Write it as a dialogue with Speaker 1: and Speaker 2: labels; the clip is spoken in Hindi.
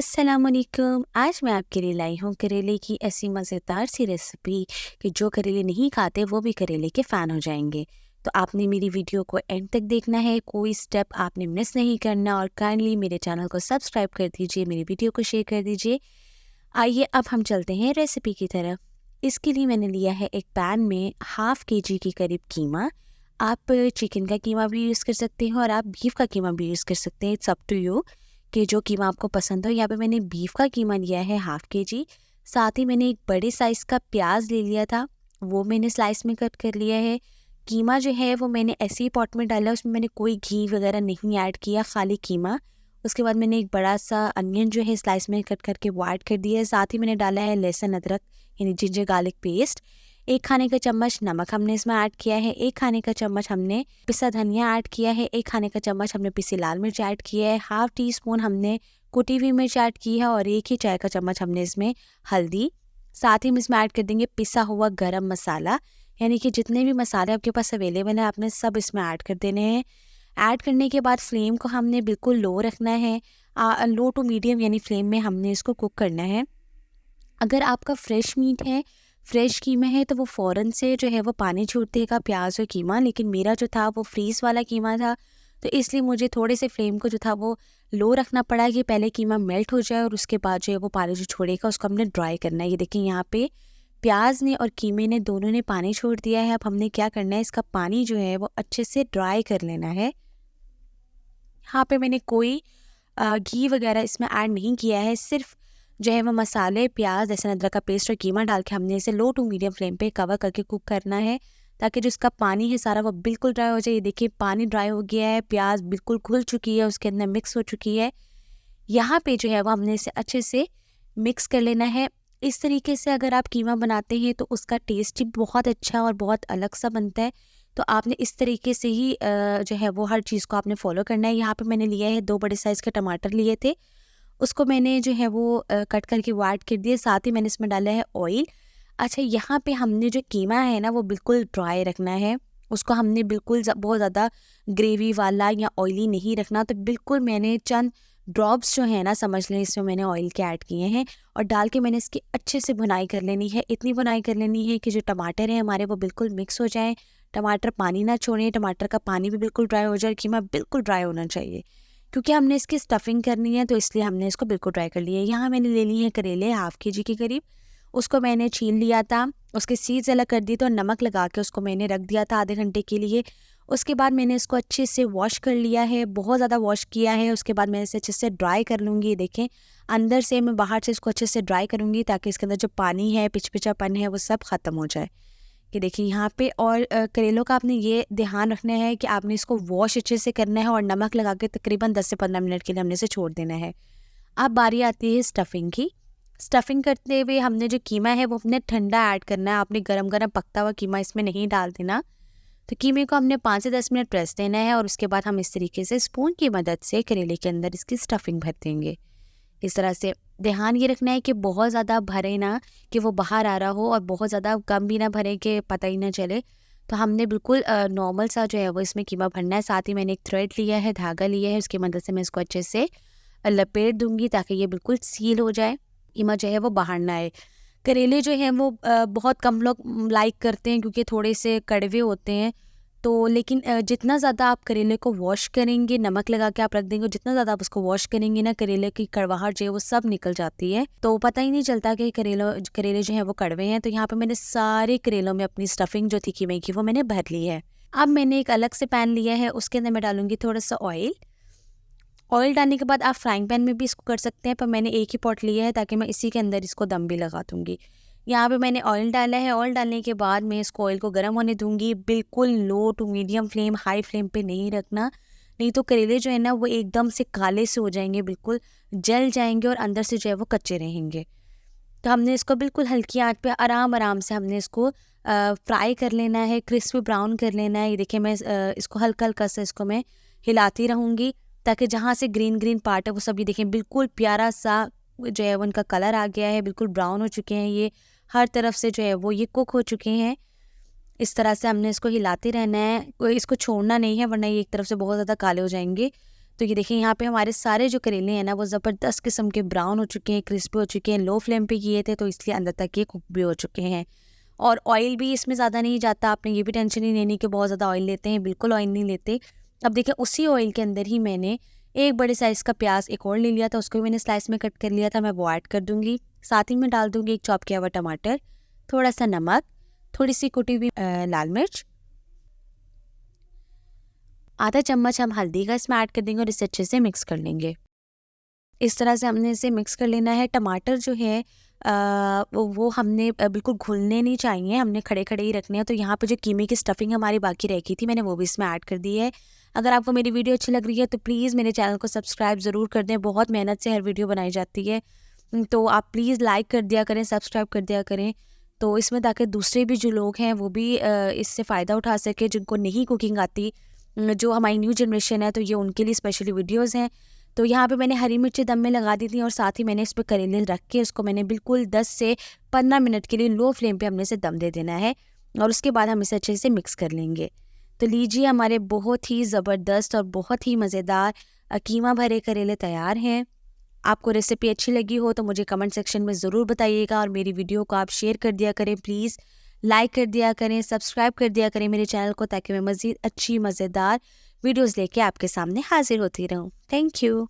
Speaker 1: अस्सलामुअलैकुम। आज मैं आपके लिए लाई हूँ करेले की ऐसी मज़ेदार सी रेसिपी कि जो करेले नहीं खाते वो भी करेले के फ़ैन हो जाएंगे। तो आपने मेरी वीडियो को एंड तक देखना है, कोई स्टेप आपने मिस नहीं करना और काइंडली मेरे चैनल को सब्सक्राइब कर दीजिए, मेरी वीडियो को शेयर कर दीजिए। आइए अब हम चलते हैं रेसिपी की तरफ। इसके लिए मैंने लिया है एक पैन में हाफ़ केजी के करीब कीमा। आप चिकन का कीमा भी यूज़ कर सकते हो और आप बीफ का कीमा भी यूज़ कर सकते हैं, इट्स अप टू यू कि जो कीमा आपको पसंद हो। यहाँ पे मैंने बीफ का कीमा लिया है हाफ़ केजी। साथ ही मैंने एक बड़े साइज़ का प्याज ले लिया था, वो मैंने स्लाइस में कट कर लिया है। कीमा जो है वो मैंने ऐसे ही पॉट में डाला, उसमें मैंने कोई घी वगैरह नहीं ऐड किया, खाली कीमा। उसके बाद मैंने एक बड़ा सा अनियन जो है स्लाइस में कट करके वो ऐड कर दिया है। साथ ही मैंने डाला है लहसुन अदरक यानी जिंजर गार्लिक पेस्ट। 1 खाने का चम्मच नमक हमने इसमें ऐड किया है, 1 खाने का चम्मच हमने पिसा धनिया ऐड किया है, 1 खाने का चम्मच हमने पिसी लाल मिर्च ऐड किया है, हाफ़ टी स्पून हमने कुटी हुई मिर्च ऐड की है और 1 ही चाय का चम्मच हमने इसमें हल्दी। साथ ही हम इसमें ऐड कर देंगे पिसा हुआ गरम मसाला, यानी कि जितने भी मसाले आपके पास अवेलेबल हैं आपने सब इसमें ऐड कर देने हैं। ऐड करने के बाद फ्लेम को हमने बिल्कुल लो रखना है, लो टू मीडियम यानी फ्लेम में हमने इसको कुक करना है। अगर आपका फ्रेश मीट है, फ्रेश कीमा है तो वो फ़ौरन से जो है वो पानी छोड़ देगा, प्याज और कीमा। लेकिन मेरा जो था वो फ्रीज़ वाला कीमा था, तो इसलिए मुझे थोड़े से फ्लेम को जो था वो लो रखना पड़ा कि पहले कीमा मेल्ट हो जाए और उसके बाद जो है वो पानी जो छोड़ेगा उसको हमने ड्राई करना है। ये देखिए यहाँ पे प्याज ने और कीमे ने दोनों ने पानी छोड़ दिया है। अब हमने क्या करना है, इसका पानी जो है वो अच्छे से ड्राई कर लेना है। यहाँ पे मैंने कोई घी वगैरह इसमें ऐड नहीं किया है, सिर्फ जो है वो मसाले, प्याज, लहसुन अदरक का पेस्ट और कीमा डाल के हमने इसे लो टू मीडियम फ्लेम पे कवर करके कुक करना है, ताकि जो इसका पानी है सारा वो बिल्कुल ड्राई हो जाए। ये देखिए पानी ड्राई हो गया है, प्याज बिल्कुल घुल चुकी है, उसके अंदर मिक्स हो चुकी है। यहाँ पे जो है वो हमने इसे अच्छे से मिक्स कर लेना है। इस तरीके से अगर आप कीमा बनाते हैं तो उसका टेस्ट ही बहुत अच्छा और बहुत अलग सा बनता है। तो आपने इस तरीके से ही जो है वो हर चीज़ को आपने फॉलो करना है। यहाँ पे मैंने लिया है 2 बड़े साइज़ के टमाटर लिए थे, उसको मैंने जो है वो कट करके वो ऐड कर दिए। साथ ही मैंने इसमें डाला है ऑयल। अच्छा, यहाँ पे हमने जो कीमा है ना वो बिल्कुल ड्राई रखना है, उसको हमने बिल्कुल बहुत ज़्यादा ग्रेवी वाला या ऑयली नहीं रखना। तो बिल्कुल मैंने चंद ड्रॉप्स जो है ना, समझ लें इसमें मैंने ऑयल के ऐड किए हैं और डाल के मैंने इसकी अच्छे से भुनाई कर लेनी है। इतनी भुनाई कर लेनी है कि जो टमाटर हैं हमारे वो बिल्कुल मिक्स हो जाएँ, टमाटर पानी ना छोड़ें, टमाटर का पानी भी बिल्कुल ड्राई हो जाए, कीमा बिल्कुल ड्राई होना चाहिए। क्योंकि हमने इसकी स्टफिंग करनी है तो इसलिए हमने इसको बिल्कुल ड्राई कर लिया है। यहाँ मैंने ले ली है करेले हाफ़ केजी के करीब, उसको मैंने छील लिया था, उसके सीड्स अलग कर दिए थे और नमक लगा के उसको मैंने रख दिया था आधे घंटे के लिए। उसके बाद मैंने इसको अच्छे से वॉश कर लिया है, बहुत ज़्यादा वॉश किया है। उसके बाद मैं इसे अच्छे से ड्राई कर लूँगी। देखें अंदर से मैं बाहर से इसको अच्छे से ड्राई करूँगी ताकि इसके अंदर जो पानी है, पिचपिचापन है वो सब ख़त्म हो जाए। कि देखिए यहाँ पे और करेलों का आपने ये ध्यान रखना है कि आपने इसको वॉश अच्छे से करना है और नमक लगा के तकरीबन 10 से 15 मिनट के लिए हमने इसे छोड़ देना है। अब बारी आती है स्टफिंग की। स्टफिंग करते हुए हमने जो कीमा है वो अपने ठंडा ऐड करना है, आपने गरम गरम पकता हुआ कीमा इसमें नहीं डाल देना। तो कीमे को हमने 5 से 10 मिनट प्रेस देना है और उसके बाद हम इस तरीके से स्पून की मदद से करेले के अंदर इसकी स्टफिंग भर देंगे। इस तरह से ध्यान ये रखना है कि बहुत ज़्यादा भरे ना कि वो बाहर आ रहा हो और बहुत ज़्यादा कम भी ना भरे कि पता ही ना चले। तो हमने बिल्कुल नॉर्मल सा जो है वो इसमें कीमा भरना है। साथ ही मैंने एक थ्रेड लिया है, धागा लिया है, उसकी मदद से मैं इसको अच्छे से लपेट दूंगी ताकि ये बिल्कुल सील हो जाए, कीमा जो है वो बाहर ना आए। करेले जो हैं वो बहुत कम लोग लाइक करते हैं क्योंकि थोड़े से कड़वे होते हैं। तो लेकिन जितना ज़्यादा आप करेले को वॉश करेंगे, नमक लगा के आप रख देंगे, जितना ज़्यादा आप उसको वॉश करेंगे ना, करेले की कड़वाहट जो है वो सब निकल जाती है, तो पता ही नहीं चलता कि करेले जो हैं वो कड़वे हैं। तो यहाँ पे मैंने सारे करेलों में अपनी स्टफिंग जो थी कीमे की वो मैंने भर ली है। अब मैंने एक अलग से पैन लिया है, उसके अंदर मैं डालूंगी थोड़ा सा ऑयल। ऑयल डालने के बाद आप फ्राइंग पैन में भी इसको कर सकते हैं, पर मैंने एक ही पॉट लिया है ताकि मैं इसी के अंदर इसको दम भी लगा दूँगी। यहाँ पे मैंने ऑयल डाला है, ऑयल डालने के बाद मैं इसको ऑयल को गर्म होने दूँगी। बिल्कुल low to medium flame, high flame पे नहीं रखना, नहीं तो करेले जो है ना वो एकदम से काले से हो जाएंगे, बिल्कुल जल जाएंगे और अंदर से जो है वो कच्चे रहेंगे। तो हमने इसको बिल्कुल हल्की आंच पे आराम आराम से हमने इसको फ्राई कर लेना है, क्रिस्पी ब्राउन कर लेना है। ये देखिए मैं इसको हल्का हल्का से इसको मैं हिलाती रहूँगी ताकि जहाँ से ग्रीन ग्रीन पार्ट है वो सब, ये देखें बिल्कुल प्यारा सा जो है वो उनका कलर आ गया है, बिल्कुल ब्राउन हो चुके हैं ये, हर तरफ से जो है वो ये कुक हो चुके हैं। इस तरह से हमने इसको हिलाते रहना है, कोई इसको छोड़ना नहीं है वरना ये एक तरफ से बहुत ज़्यादा काले हो जाएंगे। तो ये देखिए यहाँ पे हमारे सारे जो करेले हैं ना वो ज़बरदस्त किस्म के ब्राउन हो चुके हैं, क्रिस्पी हो चुके हैं। लो फ्लेम पे किए थे तो इसलिए अंदर तक ये कुक भी हो चुके हैं। और ऑयल भी इसमें ज़्यादा नहीं जाता, आपने ये भी टेंशन नहीं लेनी कि बहुत ज़्यादा ऑयल लेते हैं, बिल्कुल ऑयल नहीं लेते। अब देखिए उसी ऑयल के अंदर ही मैंने एक बड़े साइज़ का प्याज एक और ले लिया था, उसको भी मैंने स्लाइस में कट कर लिया था, मैं वो ऐड कर दूँगी। साथ ही में डाल दूँगी एक चॉप किया हुआ टमाटर, थोड़ा सा नमक, थोड़ी सी कुटी हुई लाल मिर्च, आधा चम्मच हम हल्दी का इसमें ऐड कर देंगे और इसे अच्छे से मिक्स कर लेंगे। इस तरह से हमने इसे मिक्स कर लेना है। टमाटर जो है वो हमने बिल्कुल घुलने नहीं चाहिए, हमने खड़े खड़े ही रखने हैं। तो यहाँ पे जो कीमे की स्टफिंग हमारी बाकी रह गई थी, मैंने वो भी इसमें ऐड कर दी है। अगर आपको मेरी वीडियो अच्छी लग रही है तो प्लीज़ मेरे चैनल को सब्सक्राइब ज़रूर कर दें, बहुत मेहनत से हर वीडियो बनाई जाती है। तो आप प्लीज़ लाइक कर दिया करें, सब्सक्राइब कर दिया करें, तो इसमें ताकि दूसरे भी जो लोग हैं वो भी इससे फ़ायदा उठा सके, जिनको नहीं कुकिंग आती। जो हमारी न्यू जनरेशन है तो ये उनके लिए स्पेशली वीडियोज़ हैं। तो यहाँ पे मैंने हरी मिर्ची दम में लगा दी थी और साथ ही मैंने इस पे करेले रख के इसको मैंने बिल्कुल 10 से 15 मिनट के लिए लो फ्लेम पे हमने इसे दम दे देना है और उसके बाद हम इसे अच्छे से मिक्स कर लेंगे। तो लीजिए हमारे बहुत ही ज़बरदस्त और बहुत ही मज़ेदार कीमा भरे करेले तैयार हैं। आपको रेसिपी अच्छी लगी हो तो मुझे कमेंट सेक्शन में ज़रूर बताइएगा और मेरी वीडियो को आप शेयर कर दिया करें, प्लीज़ लाइक कर दिया करें, सब्सक्राइब कर दिया करें मेरे चैनल को, ताकि मैं मज़ीद अच्छी मज़ेदार वीडियोज़ लेके आपके सामने हाजिर होती रहूँ। Thank you.